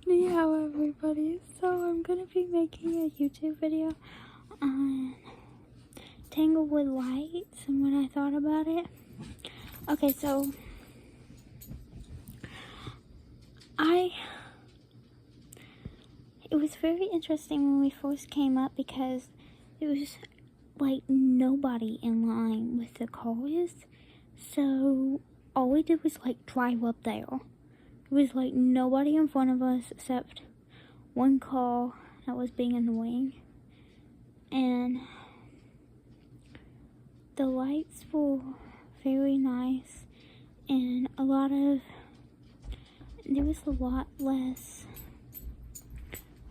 Anyhow, everybody, so I'm gonna be making a YouTube video on Tanglewood lights and what I thought about it. Okay, so it was very interesting when we first came up because it was like nobody in line with the cars. So all we did was like drive up there. It was like nobody in front of us except one car that was being annoying. And the lights were very nice and there was a lot less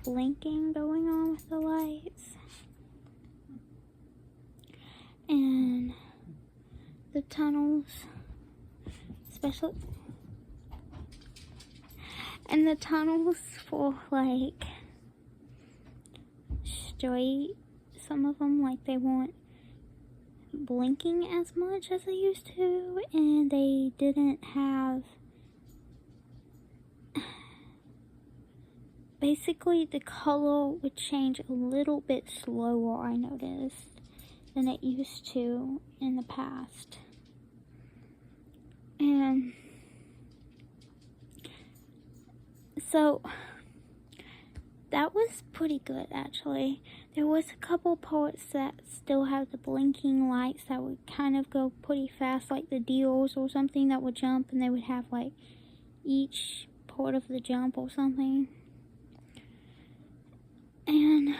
blinking going on with the lights. And the tunnels, especially, and the tunnels for like straight, some of them, like, they weren't blinking as much as they used to, and they didn't have, basically the color would change a little bit slower, I noticed, than it used to in the past. And so that was pretty good, actually. There was a couple parts that still had the blinking lights that would kind of go pretty fast, like the deals or something that would jump, and they would have like each part of the jump or something. And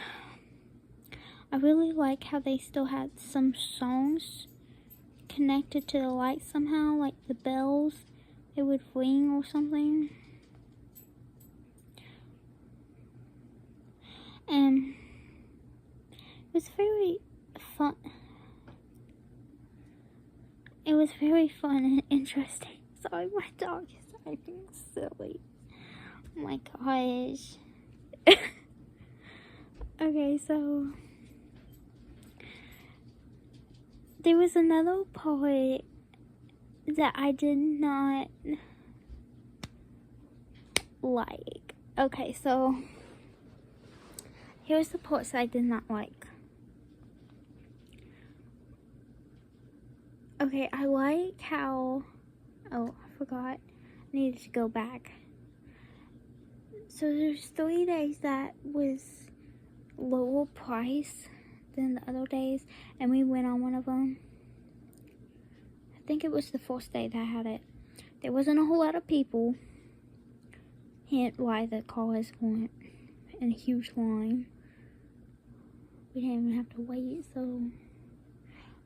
I really like how they still had some songs connected to the lights somehow, like the bells, it would ring or something. And it was very fun. It was very fun and interesting. Sorry, my dog is acting silly. Oh my gosh. Okay, so there was another part that I did not like. Okay, so here's the parts I did not like. Okay, I like how, oh, I forgot, I needed to go back. So there's 3 days that was lower price than the other days, and we went on one of them. I think it was the first day that I had it. There wasn't a whole lot of people, hence why the cars weren't in a huge line. We didn't even have to wait, so,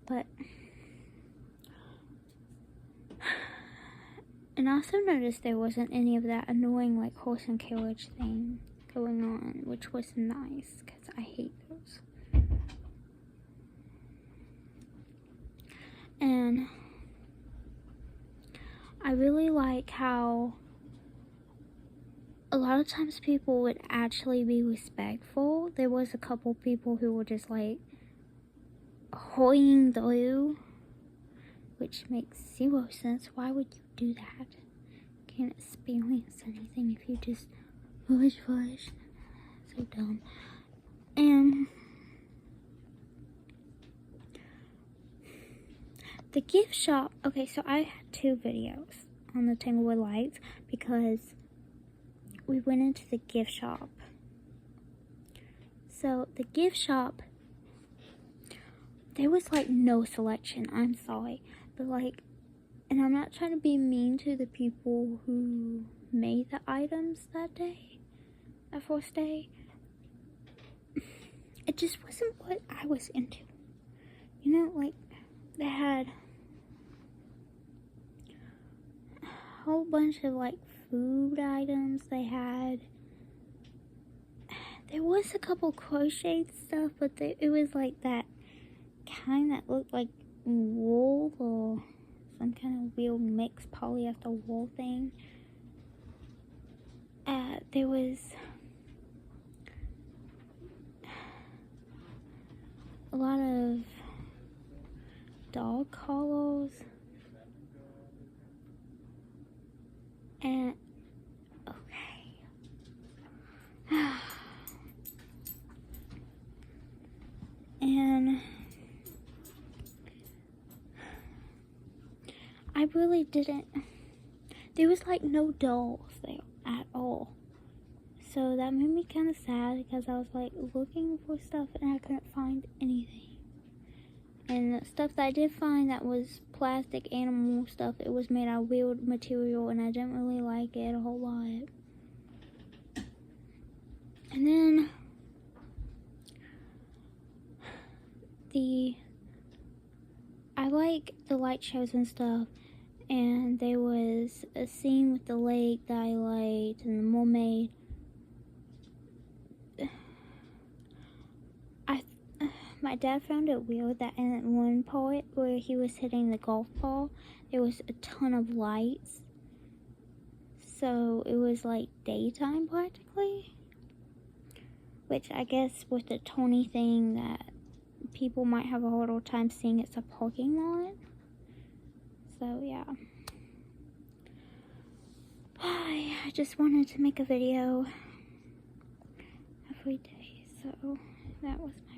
but, and I also noticed there wasn't any of that annoying like horse and carriage thing going on, which was nice, because I hate those. And I really like how a lot of times people would actually be respectful. There was a couple people who were just like hurrying through, which makes 0 sense. Why would you do that? You can't experience anything if you just rush. So dumb. And the gift shop. Okay, so I had 2 videos on the Tanglewood lights because we went into the gift shop. So the gift shop, there was like no selection. I'm sorry, but like, and I'm not trying to be mean to the people who made the items that day, that first day. It just wasn't what I was into. You know, like, they had a whole bunch of like food items. There was a couple crocheted stuff, but it was like that kind that looked like wool or some kind of weird mixed polyester wool thing. There was a lot of dog collars and really didn't. There was like no dolls there at all. So that made me kind of sad because I was like looking for stuff and I couldn't find anything. And the stuff that I did find that was plastic animal stuff, it was made out of weird material and I didn't really like it a whole lot. And then I like the light shows and stuff, and there was a scene with the lake that I liked and the mermaid. My dad found it weird that in one part where he was hitting the golf ball, there was a ton of lights. So it was like daytime practically. Which I guess with the Tony thing that people might have a harder time seeing it's a parking lot. So yeah. I just wanted to make a video every day, so that was my